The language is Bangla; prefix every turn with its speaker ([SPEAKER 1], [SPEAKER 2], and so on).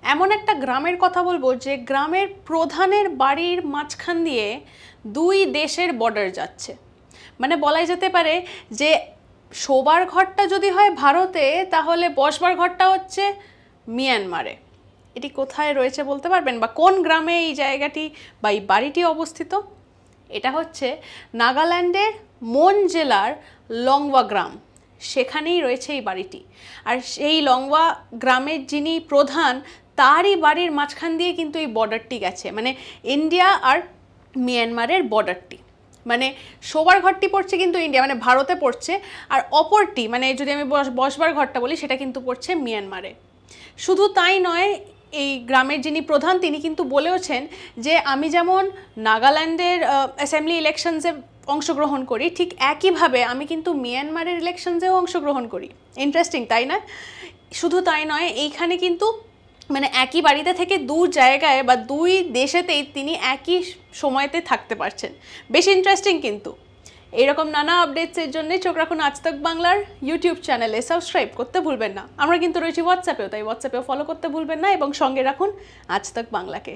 [SPEAKER 1] এমন একটা গ্রামের কথা বলবো যে গ্রামের প্রধানের বাড়ির মাঝখান দিয়ে দুই দেশের বর্ডার যাচ্ছে। মানে বলাই যেতে পারে যে শোবার ঘরটা যদি হয় ভারতে, তাহলে বসবার ঘরটা হচ্ছে মিয়ানমারে। এটি কোথায় রয়েছে বলতে পারবেন, বা কোন গ্রামে এই জায়গাটি বা এই বাড়িটি অবস্থিত? এটা হচ্ছে নাগাল্যান্ডের মন জেলার লংওয়া গ্রাম, সেখানেই রয়েছে এই বাড়িটি। আর সেই লংওয়া গ্রামের যিনি প্রধান, তারই বাড়ির মাঝখান দিয়ে কিন্তু এই বর্ডারটি গেছে, মানে ইন্ডিয়া আর মিয়ানমারের বর্ডারটি। মানে শোবার ঘরটি পড়ছে কিন্তু ইন্ডিয়া মানে ভারতে পড়ছে, আর অপরটি মানে যদি আমি বসবার ঘরটা বলি সেটা কিন্তু পড়ছে মিয়ানমারে। শুধু তাই নয়, এই গ্রামের যিনি প্রধান তিনি কিন্তু বলেওছেন যে আমি যেমন নাগাল্যান্ডের অ্যাসেম্বলি ইলেকশনসে অংশগ্রহণ করি, ঠিক একইভাবে আমি কিন্তু মিয়ানমারের ইলেকশনসেও অংশগ্রহণ করি। ইন্টারেস্টিং, তাই না? শুধু তাই নয়, এইখানে কিন্তু মানে একই বাড়িতে থেকে দু জায়গায় বা দুই দেশেতেই তিনি একই সময়তে থাকতে পারছেন। বেশ ইন্টারেস্টিং কিন্তু। এইরকম নানা আপডেটসের জন্য চোখ রাখুন আজ তক বাংলার ইউটিউব চ্যানেলে। সাবস্ক্রাইব করতে ভুলবেন না। আমরা কিন্তু রয়েছি হোয়াটসঅ্যাপেও, তাই হোয়াটসঅ্যাপেও ফলো করতে ভুলবেন না এবং সঙ্গে রাখুন আজ তক বাংলাকে।